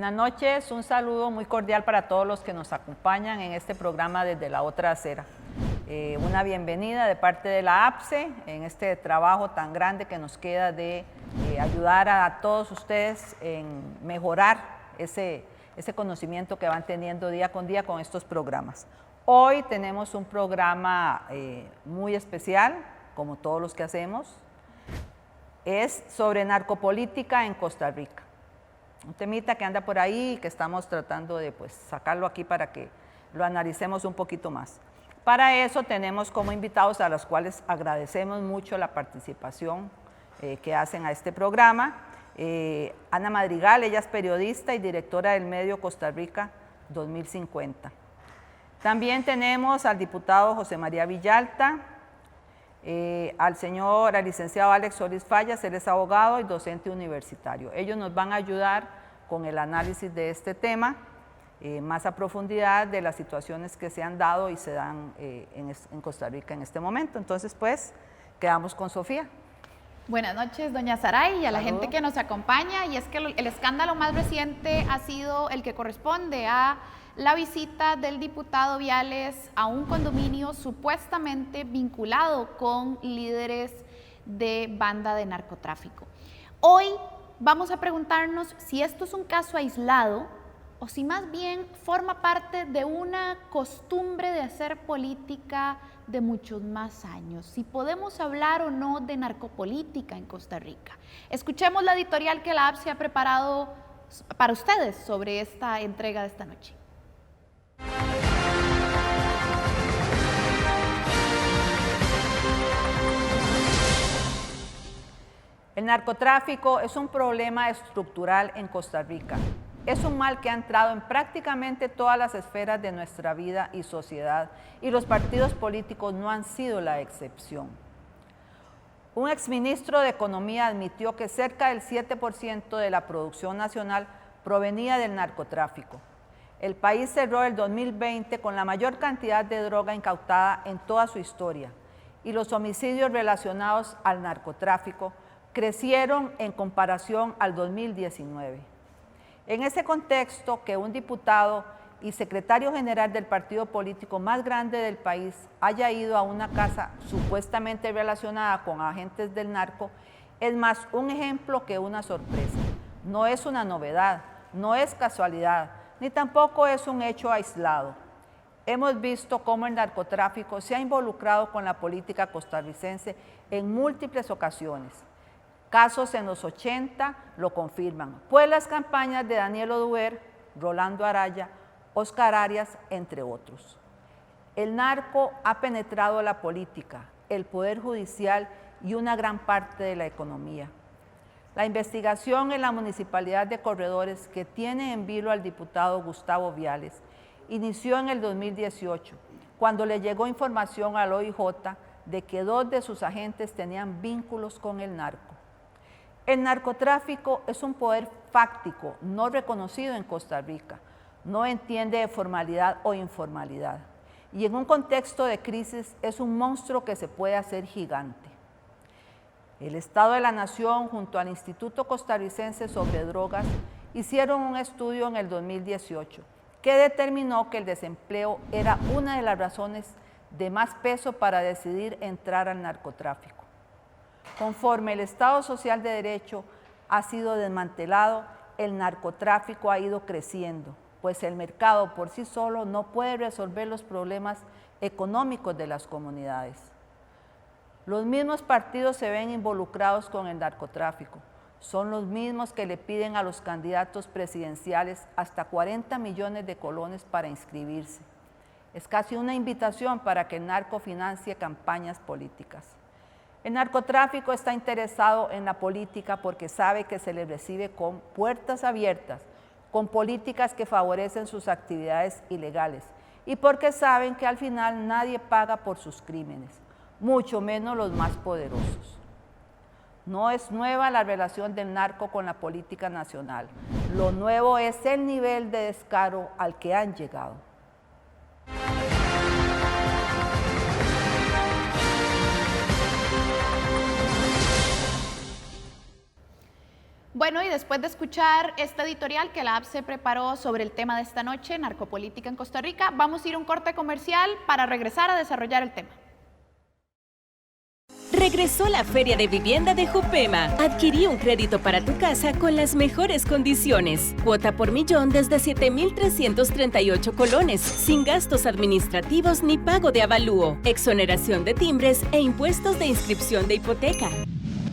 Buenas noches, un saludo muy cordial para todos los que nos acompañan en este programa desde la otra acera. Una bienvenida de parte de la APSE en este trabajo tan grande que nos queda de ayudar a todos ustedes en mejorar ese conocimiento que van teniendo día con día con estos programas. Hoy tenemos un programa muy especial, como todos los que hacemos, es sobre narcopolítica en Costa Rica. Un temita que anda por ahí y que estamos tratando de sacarlo aquí para que lo analicemos un poquito más. Para eso tenemos como invitados a los cuales agradecemos mucho la participación que hacen a este programa. Ana Madrigal, ella es periodista y directora del medio Costa Rica 2050. También tenemos al diputado José María Villalta, al licenciado Alex Solís Fallas, él es abogado y docente universitario. Ellos nos van a ayudar con el análisis de este tema, más a profundidad de las situaciones que se han dado y se dan en Costa Rica en este momento. Entonces, quedamos con Sofía. Buenas noches, doña Saray, y a la gente que nos acompaña. Y es que el escándalo más reciente ha sido el que corresponde a la visita del diputado Viales a un condominio supuestamente vinculado con líderes de banda de narcotráfico. Hoy vamos a preguntarnos si esto es un caso aislado o si más bien forma parte de una costumbre de hacer política de muchos más años, si podemos hablar o no de narcopolítica en Costa Rica. Escuchemos la editorial que la APSE ha preparado para ustedes sobre esta entrega de esta noche. El narcotráfico es un problema estructural en Costa Rica. Es un mal que ha entrado en prácticamente todas las esferas de nuestra vida y sociedad, y los partidos políticos no han sido la excepción. Un exministro de Economía admitió que cerca del 7% de la producción nacional provenía del narcotráfico. El país cerró el 2020 con la mayor cantidad de droga incautada en toda su historia, y los homicidios relacionados al narcotráfico crecieron en comparación al 2019. En ese contexto, que un diputado y secretario general del partido político más grande del país haya ido a una casa supuestamente relacionada con agentes del narco es más un ejemplo que una sorpresa. No es una novedad, no es casualidad, ni tampoco es un hecho aislado. Hemos visto cómo el narcotráfico se ha involucrado con la política costarricense en múltiples ocasiones. Casos en los 80 lo confirman, pues las campañas de Daniel Oduber, Rolando Araya, Oscar Arias, entre otros. El narco ha penetrado la política, el poder judicial y una gran parte de la economía. La investigación en la Municipalidad de Corredores, que tiene en vilo al diputado Gustavo Viales, inició en el 2018, cuando le llegó información al OIJ de que 2 de sus agentes tenían vínculos con el narco. El narcotráfico es un poder fáctico, no reconocido en Costa Rica, no entiende de formalidad o informalidad, y en un contexto de crisis es un monstruo que se puede hacer gigante. El Estado de la Nación, junto al Instituto Costarricense sobre Drogas, hicieron un estudio en el 2018 que determinó que el desempleo era una de las razones de más peso para decidir entrar al narcotráfico. Conforme el Estado Social de Derecho ha sido desmantelado, el narcotráfico ha ido creciendo, pues el mercado por sí solo no puede resolver los problemas económicos de las comunidades. Los mismos partidos se ven involucrados con el narcotráfico. Son los mismos que le piden a los candidatos presidenciales hasta 40 millones de colones para inscribirse. Es casi una invitación para que el narco financie campañas políticas. El narcotráfico está interesado en la política porque sabe que se le recibe con puertas abiertas, con políticas que favorecen sus actividades ilegales y porque saben que al final nadie paga por sus crímenes, mucho menos los más poderosos. No es nueva la relación del narco con la política nacional. Lo nuevo es el nivel de descaro al que han llegado. Bueno, y después de escuchar este editorial que la APSE preparó sobre el tema de esta noche, narcopolítica en Costa Rica, vamos a ir a un corte comercial para regresar a desarrollar el tema. Regresó la Feria de Vivienda de Jupema. Adquirí un crédito para tu casa con las mejores condiciones. Cuota por millón desde 7,338 colones, sin gastos administrativos ni pago de avalúo, exoneración de timbres e impuestos de inscripción de hipoteca.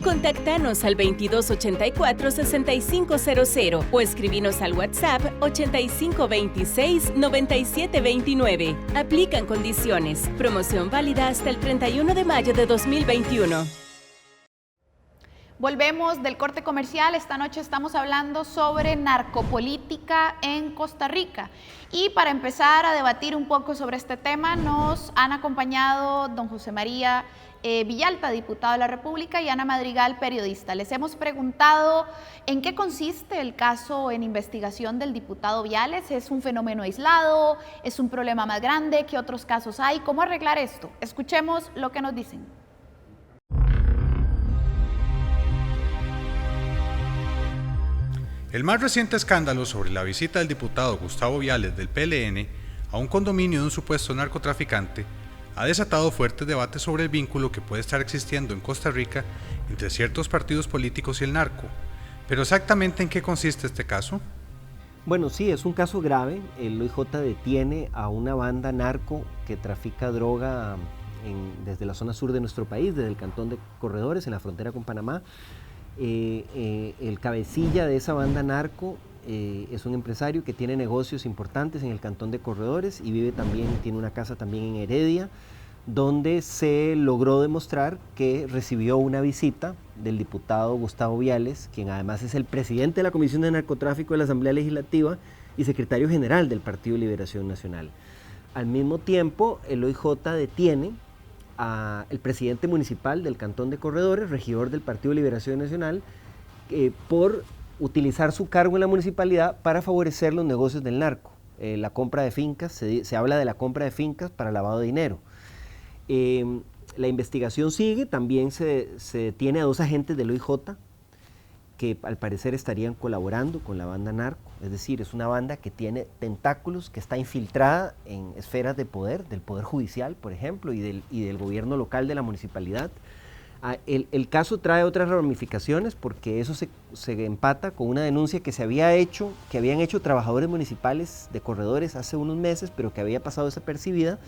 Contactanos al 2284-6500 o escribinos al WhatsApp 8526-9729. Aplican condiciones. Promoción válida hasta el 31 de mayo de 2021. Volvemos del corte comercial. Esta noche estamos hablando sobre narcopolítica en Costa Rica. Y para empezar a debatir un poco sobre este tema, nos han acompañado don José María Villalta, diputado de la República, y Ana Madrigal, periodista. Les hemos preguntado en qué consiste el caso en investigación del diputado Viales. ¿Es un fenómeno aislado? ¿Es un problema más grande? ¿Qué otros casos hay? ¿Cómo arreglar esto? Escuchemos lo que nos dicen. El más reciente escándalo sobre la visita del diputado Gustavo Viales del PLN a un condominio de un supuesto narcotraficante ha desatado fuertes debates sobre el vínculo que puede estar existiendo en Costa Rica entre ciertos partidos políticos y el narco. ¿Pero exactamente en qué consiste este caso? Bueno, sí, es un caso grave. El OIJ detiene a una banda narco que trafica droga desde la zona sur de nuestro país, desde el cantón de Corredores, en la frontera con Panamá. El cabecilla de esa banda narco es un empresario que tiene negocios importantes en el cantón de Corredores y tiene una casa también en Heredia, donde se logró demostrar que recibió una visita del diputado Gustavo Viales, quien además es el presidente de la Comisión de Narcotráfico de la Asamblea Legislativa y secretario general del Partido de Liberación Nacional. Al mismo tiempo, el OIJ detiene al presidente municipal del cantón de Corredores, regidor del Partido de Liberación Nacional, por utilizar su cargo en la municipalidad para favorecer los negocios del narco. La compra de fincas, se habla de la compra de fincas para lavado de dinero. La investigación sigue, también se detiene a 2 agentes del OIJ que al parecer estarían colaborando con la banda narco, es decir, es una banda que tiene tentáculos, que está infiltrada en esferas de poder, del poder judicial, por ejemplo, y del gobierno local de la municipalidad. El caso trae otras ramificaciones porque eso se empata con una denuncia que habían hecho trabajadores municipales de Corredores hace unos meses, pero que había pasado desapercibida,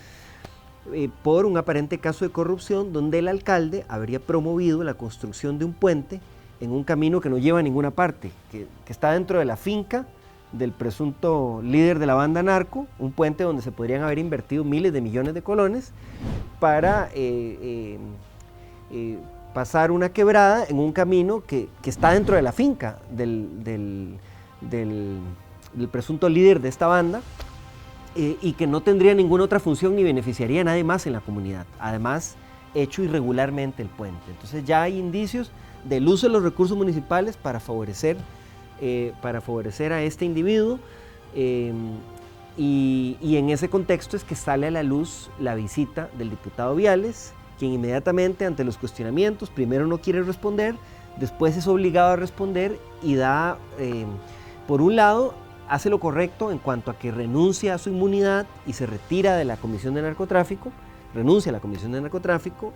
por un aparente caso de corrupción donde el alcalde habría promovido la construcción de un puente en un camino que no lleva a ninguna parte, que está dentro de la finca del presunto líder de la banda narco, un puente donde se podrían haber invertido miles de millones de colones para pasar una quebrada en un camino que está dentro de la finca del presunto líder de esta banda, y que no tendría ninguna otra función ni beneficiaría a nadie más en la comunidad. Además, hecho irregularmente el puente. Entonces ya hay indicios del uso de los recursos municipales para favorecer a este individuo, y en ese contexto es que sale a la luz la visita del diputado Viales, quien inmediatamente ante los cuestionamientos primero no quiere responder, después es obligado a responder y por un lado, hace lo correcto en cuanto a que renuncia a su inmunidad y se retira de la Comisión de Narcotráfico, renuncia a la Comisión de Narcotráfico,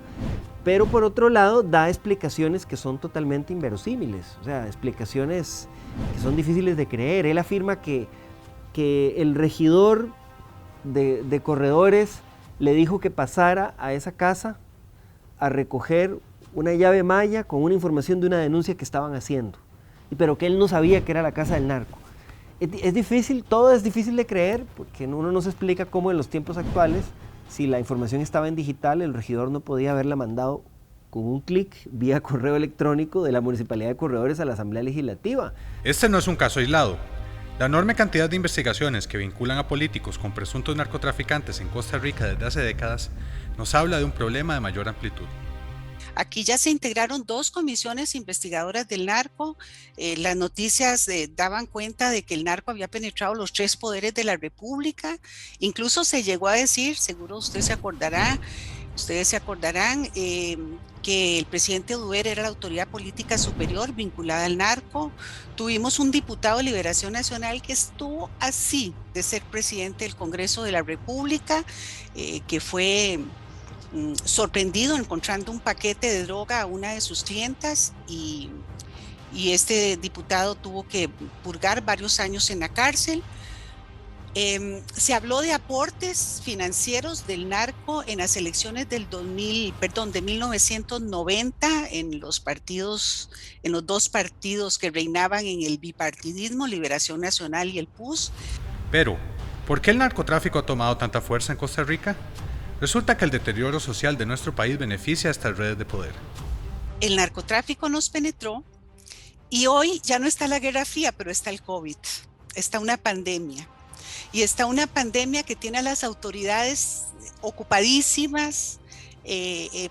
pero por otro lado da explicaciones que son totalmente inverosímiles, o sea, explicaciones que son difíciles de creer. Él afirma que el regidor de Corredores le dijo que pasara a esa casa a recoger una llave maya con una información de una denuncia que estaban haciendo, pero que él no sabía que era la casa del narco. Es difícil, todo es difícil de creer, porque uno no se explica cómo en los tiempos actuales, si la información estaba en digital, el regidor no podía haberla mandado con un clic vía correo electrónico de la Municipalidad de Corredores a la Asamblea Legislativa. Este no es un caso aislado. La enorme cantidad de investigaciones que vinculan a políticos con presuntos narcotraficantes en Costa Rica desde hace décadas nos habla de un problema de mayor amplitud. Aquí ya se integraron 2 comisiones investigadoras del narco. Las noticias daban cuenta de que el narco había penetrado los 3 poderes de la República. Incluso se llegó a decir, seguro ustedes se acordarán, que el presidente Duer era la autoridad política superior vinculada al narco. Tuvimos un diputado de Liberación Nacional que estuvo así de ser presidente del Congreso de la República, que fue sorprendido encontrando un paquete de droga a una de sus clientas y este diputado tuvo que purgar varios años en la cárcel. Se habló de aportes financieros del narco en las elecciones de 1990 en los dos partidos que reinaban en el bipartidismo, Liberación Nacional y el PUS. Pero, ¿por qué el narcotráfico ha tomado tanta fuerza en Costa Rica? Resulta que el deterioro social de nuestro país beneficia a estas redes de poder. El narcotráfico nos penetró y hoy ya no está la Guerra Fría, pero está el COVID, está una pandemia. Y está una pandemia que tiene a las autoridades ocupadísimas,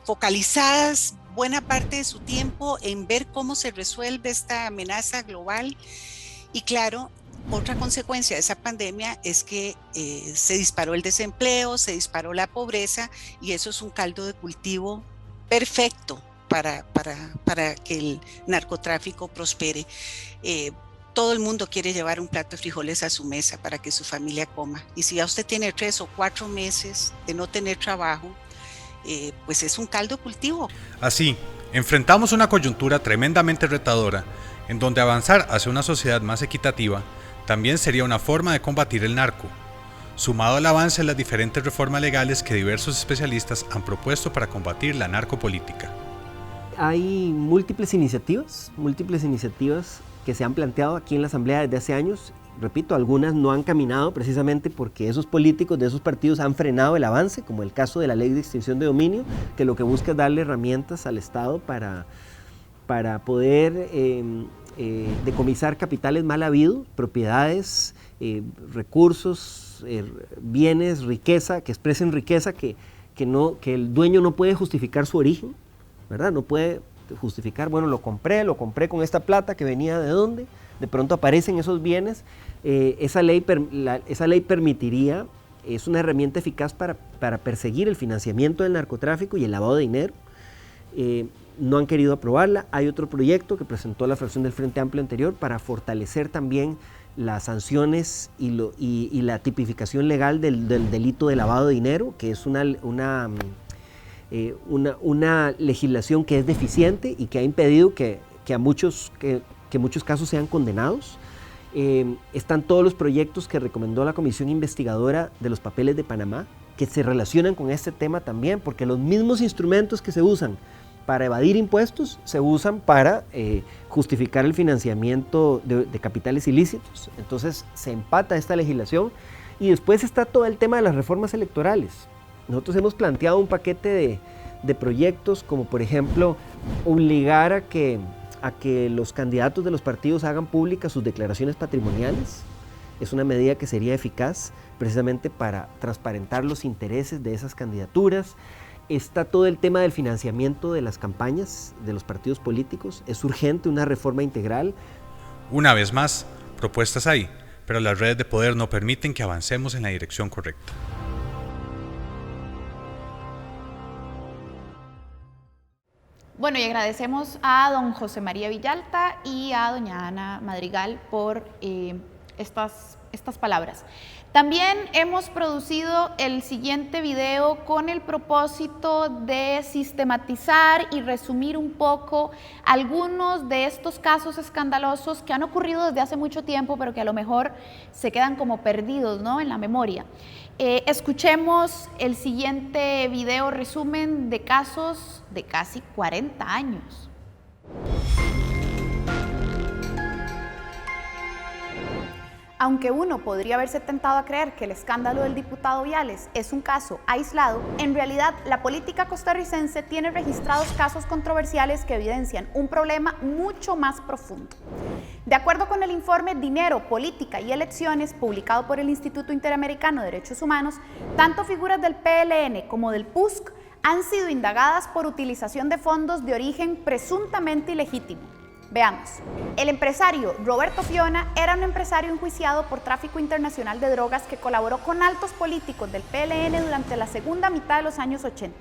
focalizadas buena parte de su tiempo en ver cómo se resuelve esta amenaza global. Y claro, otra consecuencia de esa pandemia es que se disparó el desempleo, se disparó la pobreza, y eso es un caldo de cultivo perfecto para que el narcotráfico prospere. Todo el mundo quiere llevar un plato de frijoles a su mesa para que su familia coma. Y si ya usted tiene 3 o 4 meses de no tener trabajo, pues es un caldo de cultivo. Así, enfrentamos una coyuntura tremendamente retadora, en donde avanzar hacia una sociedad más equitativa también sería una forma de combatir el narco, sumado al avance en las diferentes reformas legales que diversos especialistas han propuesto para combatir la narcopolítica. Hay múltiples iniciativas que se han planteado aquí en la Asamblea desde hace años. Repito, algunas no han caminado precisamente porque esos políticos de esos partidos han frenado el avance, como el caso de la ley de extinción de dominio, que lo que busca es darle herramientas al Estado para poder decomisar capitales mal habidos, propiedades, recursos, bienes, riqueza, que expresen riqueza que el dueño no puede justificar su origen, ¿verdad? No puede justificar, bueno, lo compré con esta plata que venía de dónde, de pronto aparecen esos bienes. Esa ley permitiría, es una herramienta eficaz para perseguir el financiamiento del narcotráfico y el lavado de dinero. No han querido aprobarla. Hay otro proyecto que presentó la fracción del Frente Amplio anterior para fortalecer también las sanciones y la tipificación legal del delito de lavado de dinero, que es una legislación que es deficiente y que ha impedido que muchos casos sean condenados. Están todos los proyectos que recomendó la Comisión Investigadora de los Papeles de Panamá, que se relacionan con este tema también, porque los mismos instrumentos que se usan para evadir impuestos se usan para justificar el financiamiento de capitales ilícitos. Entonces se empata esta legislación, y después está todo el tema de las reformas electorales. Nosotros hemos planteado un paquete de proyectos, como por ejemplo obligar a que los candidatos de los partidos hagan públicas sus declaraciones patrimoniales. Es una medida que sería eficaz precisamente para transparentar los intereses de esas candidaturas. Está todo el tema del financiamiento de las campañas de los partidos políticos. Es urgente una reforma integral. Una vez más, propuestas hay, pero las redes de poder no permiten que avancemos en la dirección correcta. Bueno, y agradecemos a don José María Villalta y a doña Ana Madrigal por estas palabras. También hemos producido el siguiente video con el propósito de sistematizar y resumir un poco algunos de estos casos escandalosos que han ocurrido desde hace mucho tiempo, pero que a lo mejor se quedan como perdidos, ¿no?, en la memoria. Escuchemos el siguiente video resumen de casos de casi 40 años. Aunque uno podría haberse tentado a creer que el escándalo del diputado Viales es un caso aislado, en realidad la política costarricense tiene registrados casos controversiales que evidencian un problema mucho más profundo. De acuerdo con el informe Dinero, Política y Elecciones, publicado por el Instituto Interamericano de Derechos Humanos, tanto figuras del PLN como del PUSC han sido indagadas por utilización de fondos de origen presuntamente ilegítimo. Veamos. El empresario Roberto Fiona era un empresario enjuiciado por tráfico internacional de drogas que colaboró con altos políticos del PLN durante la segunda mitad de los años 80.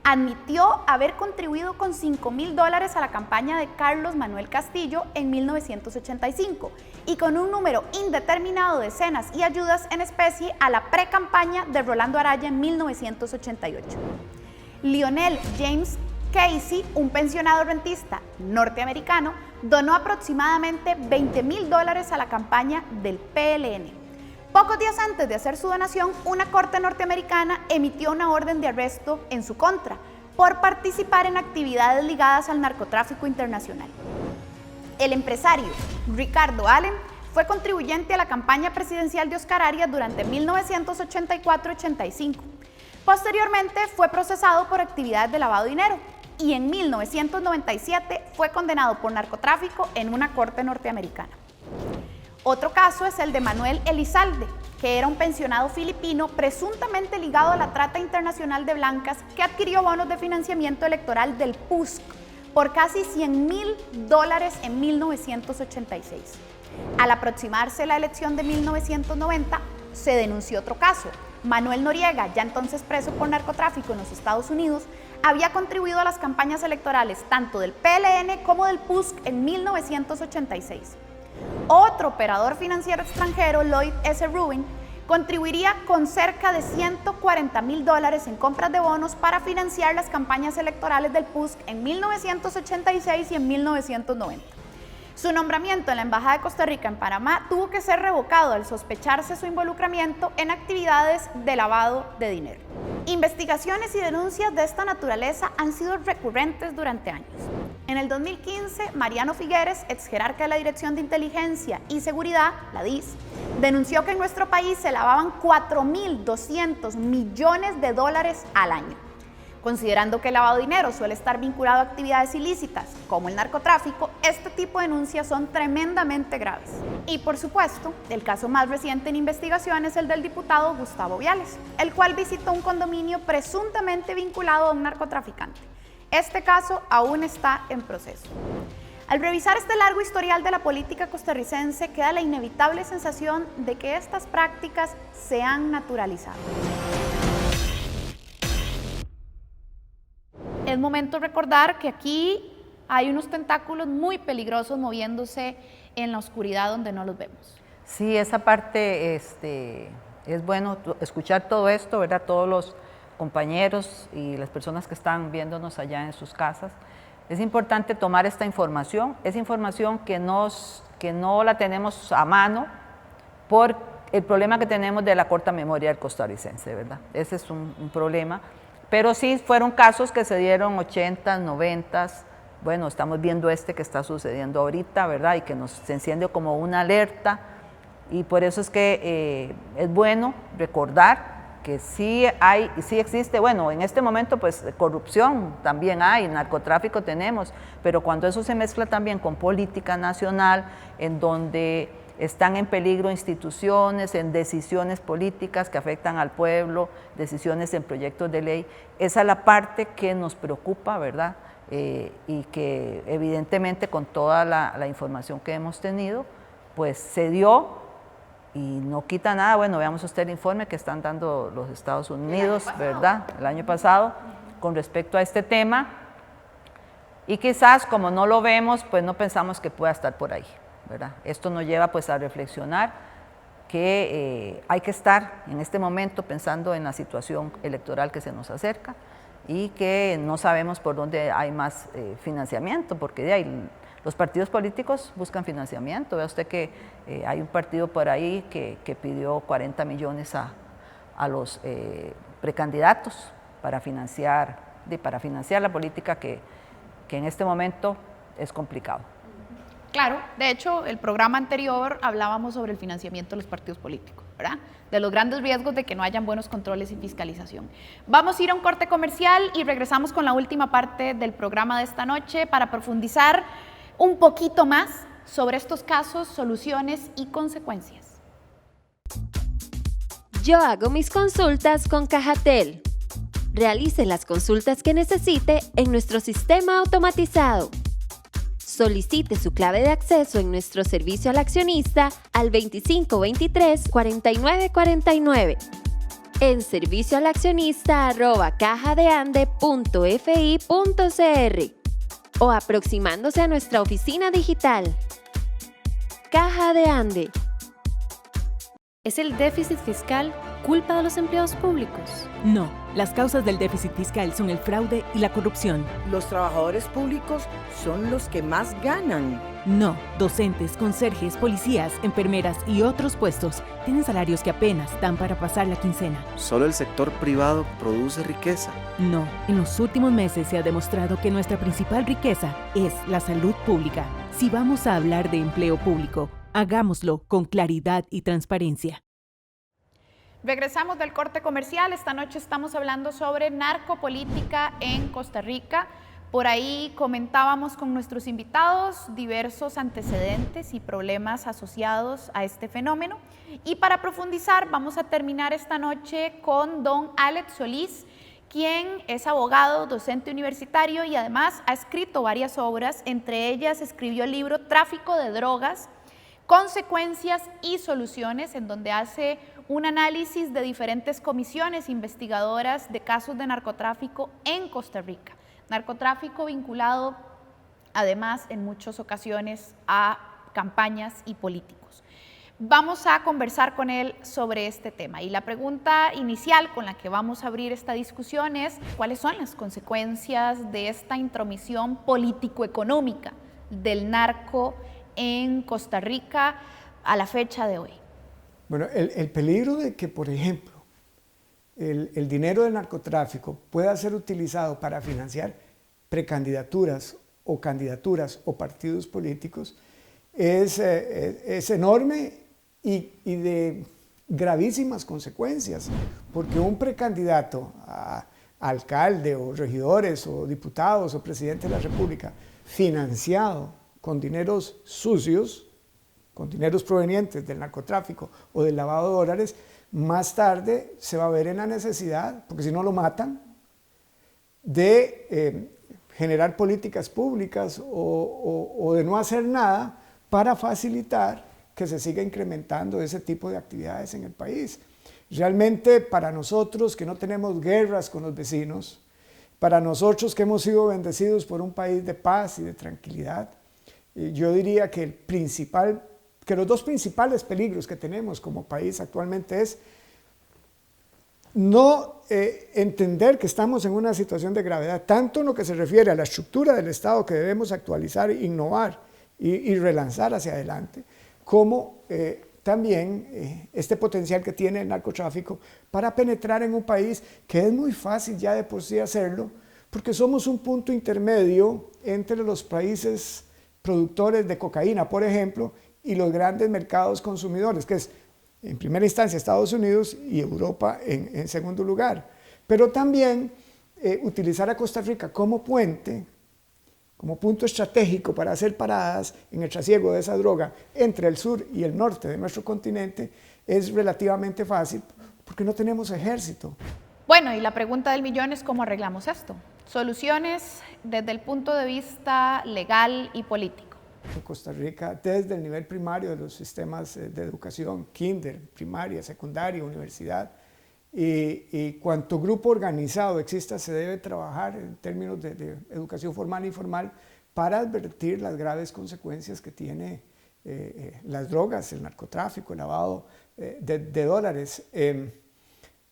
admitió haber contribuido con $5,000 a la campaña de Carlos Manuel Castillo en 1985 y con un número indeterminado de cenas y ayudas en especie a la pre-campaña de Rolando Araya en 1988. Lionel James Casey, un pensionado rentista norteamericano, donó aproximadamente $20,000 a la campaña del PLN. Pocos días antes de hacer su donación, una corte norteamericana emitió una orden de arresto en su contra por participar en actividades ligadas al narcotráfico internacional. El empresario Ricardo Allen fue contribuyente a la campaña presidencial de Oscar Arias durante 1984-85. Posteriormente fue procesado por actividades de lavado de dinero y en 1997 fue condenado por narcotráfico en una corte norteamericana. Otro caso es el de Manuel Elizalde, que era un pensionado filipino presuntamente ligado a la trata internacional de blancas que adquirió bonos de financiamiento electoral del PUSC por casi $100,000 en 1986. Al aproximarse la elección de 1990, se denunció otro caso. Manuel Noriega, ya entonces preso por narcotráfico en los Estados Unidos, había contribuido a las campañas electorales tanto del PLN como del PUSC en 1986. Otro operador financiero extranjero, Lloyd S. Rubin, contribuiría con cerca de $140,000 en compras de bonos para financiar las campañas electorales del PUSC en 1986 y en 1990. Su nombramiento en la Embajada de Costa Rica en Panamá tuvo que ser revocado al sospecharse su involucramiento en actividades de lavado de dinero. Investigaciones y denuncias de esta naturaleza han sido recurrentes durante años. En el 2015, Mariano Figueres, ex jerarca de la Dirección de Inteligencia y Seguridad, la DIS, denunció que en nuestro país se lavaban $4,200 millones al año. Considerando que el lavado de dinero suele estar vinculado a actividades ilícitas, como el narcotráfico, este tipo de denuncias son tremendamente graves. Y por supuesto, el caso más reciente en investigación es el del diputado Gustavo Viales, el cual visitó un condominio presuntamente vinculado a un narcotraficante. Este caso aún está en proceso. Al revisar este largo historial de la política costarricense, queda la inevitable sensación de que estas prácticas se han naturalizado. Es momento de recordar que aquí hay unos tentáculos muy peligrosos moviéndose en la oscuridad donde no los vemos. Sí, esa parte es bueno escuchar todo esto, ¿verdad? Todos los compañeros y las personas que están viéndonos allá en sus casas. Es importante tomar esta información, es información que no la tenemos a mano por el problema que tenemos de la corta memoria del costarricense, ¿verdad? Ese es un problema. Pero sí fueron casos que se dieron 80s, 90s, bueno, estamos viendo este que está sucediendo ahorita, ¿verdad? Y que nos enciende como una alerta, y por eso es que es bueno recordar que sí existe, bueno, en este momento pues corrupción también hay, narcotráfico tenemos, pero cuando eso se mezcla también con política nacional, en donde están en peligro instituciones, en decisiones políticas que afectan al pueblo, decisiones en proyectos de ley. Esa es la parte que nos preocupa, ¿verdad? Y que evidentemente con toda la información que hemos tenido, pues se dio y no quita nada. Bueno, veamos usted el informe que están dando los Estados Unidos, ¿verdad? El año pasado, con respecto a este tema. Y quizás como no lo vemos, pues no pensamos que pueda estar por ahí, ¿verdad? Esto nos lleva pues a reflexionar que hay que estar en este momento pensando en la situación electoral que se nos acerca y que no sabemos por dónde hay más financiamiento, porque los partidos políticos buscan financiamiento. Vea usted que hay un partido por ahí que pidió 40 millones a los precandidatos para financiar la política que en este momento es complicado. Claro, de hecho, el programa anterior hablábamos sobre el financiamiento de los partidos políticos, ¿verdad? De los grandes riesgos de que no hayan buenos controles y fiscalización. Vamos a ir a un corte comercial y regresamos con la última parte del programa de esta noche para profundizar un poquito más sobre estos casos, soluciones y consecuencias. Yo hago mis consultas con Cajatel. Realice las consultas que necesite en nuestro sistema automatizado. Solicite su clave de acceso en nuestro servicio al accionista al 2523-4949. en servicioalaccionista@cajadeande.fi.cr o aproximándose a nuestra oficina digital. Caja de Ande. ¿Es el déficit fiscal culpa de los empleados públicos? No, las causas del déficit fiscal son el fraude y la corrupción. Los trabajadores públicos son los que más ganan. No, docentes, conserjes, policías, enfermeras y otros puestos tienen salarios que apenas dan para pasar la quincena. Solo el sector privado produce riqueza. No, en los últimos meses se ha demostrado que nuestra principal riqueza es la salud pública. Si vamos a hablar de empleo público, hagámoslo con claridad y transparencia. Regresamos del corte comercial. Esta noche estamos hablando sobre narcopolítica en Costa Rica. Por ahí comentábamos con nuestros invitados diversos antecedentes y problemas asociados a este fenómeno. Y para profundizar, vamos a terminar esta noche con don Alex Solís, quien es abogado, docente universitario y además ha escrito varias obras. Entre ellas escribió el libro Tráfico de Drogas, Consecuencias y Soluciones, en donde hace un análisis de diferentes comisiones investigadoras de casos de narcotráfico en Costa Rica. Narcotráfico vinculado además en muchas ocasiones a campañas y políticos. Vamos a conversar con él sobre este tema y la pregunta inicial con la que vamos a abrir esta discusión es: ¿cuáles son las consecuencias de esta intromisión político-económica del narco en Costa Rica a la fecha de hoy? Bueno, el peligro de que, por ejemplo, el dinero del narcotráfico pueda ser utilizado para financiar precandidaturas o candidaturas o partidos políticos es enorme y de gravísimas consecuencias, porque un precandidato a alcalde o regidores o diputados o presidente de la República financiado con dineros sucios, con dineros provenientes del narcotráfico o del lavado de dólares, más tarde se va a ver en la necesidad, porque si no lo matan, de generar políticas públicas o de no hacer nada para facilitar que se siga incrementando ese tipo de actividades en el país. Realmente para nosotros que no tenemos guerras con los vecinos, para nosotros que hemos sido bendecidos por un país de paz y de tranquilidad, yo diría que los dos principales peligros que tenemos como país actualmente es no entender que estamos en una situación de gravedad, tanto en lo que se refiere a la estructura del Estado que debemos actualizar, innovar y relanzar hacia adelante, como también este potencial que tiene el narcotráfico para penetrar en un país que es muy fácil ya de por sí hacerlo, porque somos un punto intermedio entre los países productores de cocaína, por ejemplo, y los grandes mercados consumidores, que es en primera instancia Estados Unidos y Europa en segundo lugar. Pero también utilizar a Costa Rica como puente, como punto estratégico para hacer paradas en el trasiego de esa droga entre el sur y el norte de nuestro continente es relativamente fácil porque no tenemos ejército. Bueno, y la pregunta del millón es ¿cómo arreglamos esto? Soluciones desde el punto de vista legal y político. En Costa Rica, desde el nivel primario de los sistemas de educación, kinder, primaria, secundaria, universidad, y cuanto grupo organizado exista, se debe trabajar en términos de educación formal e informal para advertir las graves consecuencias que tiene las drogas, el narcotráfico, el lavado de dólares.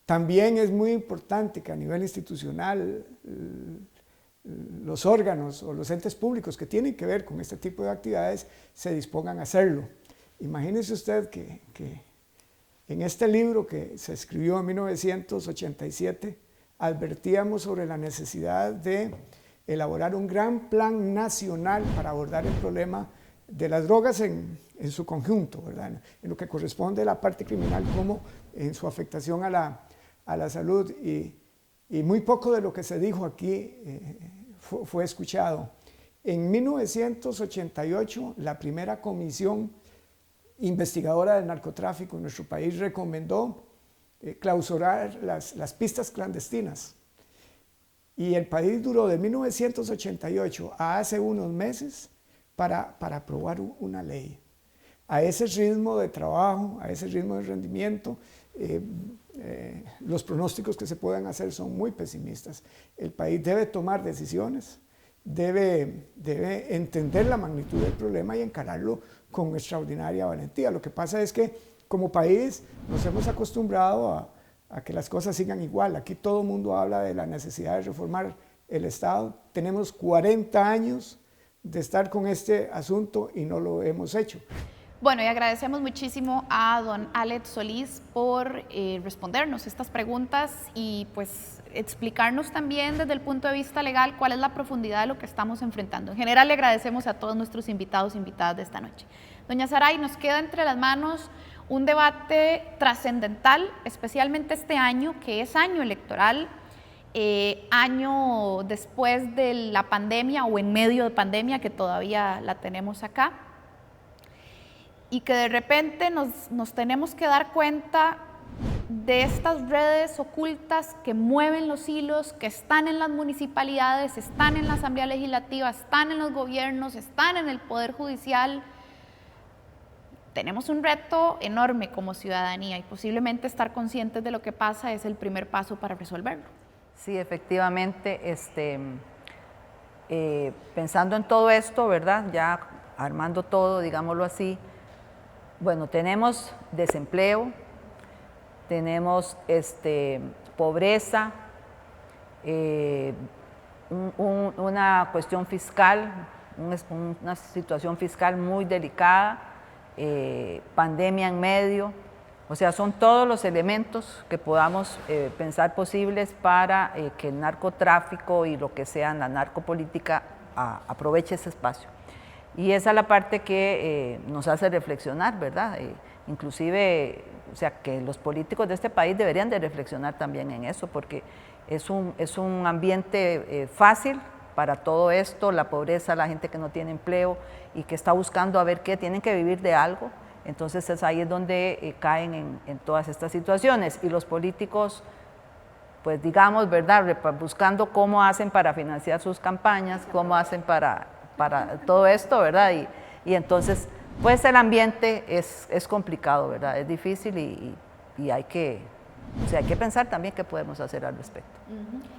También es muy importante que a nivel institucional los órganos o los entes públicos que tienen que ver con este tipo de actividades se dispongan a hacerlo. Imagínese usted que en este libro que se escribió en 1987 advertíamos sobre la necesidad de elaborar un gran plan nacional para abordar el problema de las drogas en su conjunto, ¿verdad? En lo que corresponde a la parte criminal como en su afectación a la salud, y muy poco de lo que se dijo aquí fue escuchado. En 1988, la primera comisión investigadora del narcotráfico en nuestro país recomendó clausurar las pistas clandestinas. Y el país duró de 1988 a hace unos meses para aprobar una ley. A ese ritmo de trabajo, a ese ritmo de rendimiento, los pronósticos que se puedan hacer son muy pesimistas. El país debe tomar decisiones, debe entender la magnitud del problema y encararlo con extraordinaria valentía. Lo que pasa es que como país nos hemos acostumbrado a que las cosas sigan igual. Aquí todo el mundo habla de la necesidad de reformar el Estado. Tenemos 40 años de estar con este asunto y no lo hemos hecho. Bueno, y agradecemos muchísimo a don Alex Solís por respondernos estas preguntas y pues explicarnos también desde el punto de vista legal cuál es la profundidad de lo que estamos enfrentando. En general le agradecemos a todos nuestros invitados e invitadas de esta noche. Doña Saray, nos queda entre las manos un debate trascendental, especialmente este año, que es año electoral, año después de la pandemia o en medio de pandemia, que todavía la tenemos acá, y que de repente nos tenemos que dar cuenta de estas redes ocultas que mueven los hilos, que están en las municipalidades, están en la Asamblea Legislativa, están en los gobiernos, están en el Poder Judicial. Tenemos un reto enorme como ciudadanía y posiblemente estar conscientes de lo que pasa es el primer paso para resolverlo. Sí, efectivamente, pensando en todo esto, ¿verdad? Ya armando todo, digámoslo así, bueno, tenemos desempleo, tenemos pobreza, una cuestión fiscal, una situación fiscal muy delicada, pandemia en medio, o sea, son todos los elementos que podamos pensar posibles para que el narcotráfico y lo que sea la narcopolítica aproveche ese espacio. Y esa es la parte que nos hace reflexionar, ¿verdad? Inclusive, o sea, que los políticos de este país deberían de reflexionar también en eso, porque es un ambiente fácil para todo esto, la pobreza, la gente que no tiene empleo y que está buscando a ver qué, tienen que vivir de algo. Entonces es ahí es donde caen en todas estas situaciones. Y los políticos, pues digamos, ¿verdad? Buscando cómo hacen para financiar sus campañas, cómo hacen para todo esto, ¿verdad? Y entonces, pues el ambiente es complicado, ¿verdad? Es difícil y hay que pensar también qué podemos hacer al respecto.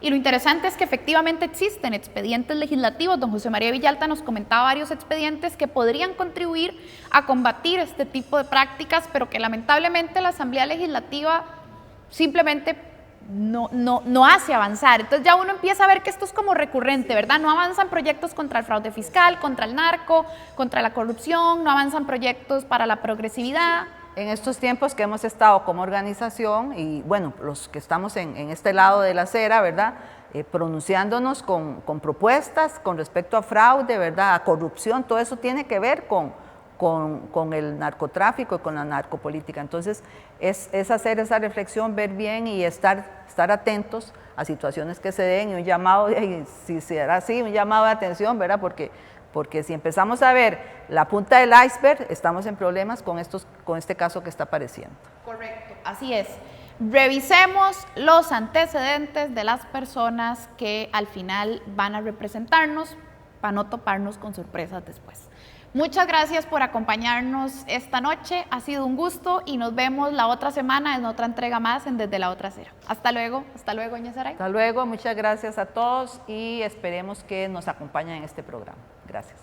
Y lo interesante es que efectivamente existen expedientes legislativos. Don José María Villalta nos comentaba varios expedientes que podrían contribuir a combatir este tipo de prácticas, pero que lamentablemente la Asamblea Legislativa simplemente no hace avanzar. Entonces ya uno empieza a ver que esto es como recurrente, ¿verdad? No avanzan proyectos contra el fraude fiscal, contra el narco, contra la corrupción, no avanzan proyectos para la progresividad. En estos tiempos que hemos estado como organización y bueno, los que estamos en este lado de la acera, ¿verdad? Pronunciándonos con propuestas con respecto a fraude, ¿verdad? A corrupción, todo eso tiene que ver con el narcotráfico y con la narcopolítica. Entonces, es hacer esa reflexión, ver bien y estar atentos a situaciones que se den y un llamado, y si será así, un llamado de atención, ¿verdad? Porque si empezamos a ver la punta del iceberg, estamos en problemas con este caso que está apareciendo. Correcto, así es. Revisemos los antecedentes de las personas que al final van a representarnos para no toparnos con sorpresas después. Muchas gracias por acompañarnos esta noche, ha sido un gusto y nos vemos la otra semana en otra entrega más en Desde la Otra Acera. Hasta luego, doña Saray. Hasta luego, muchas gracias a todos y esperemos que nos acompañen en este programa. Gracias.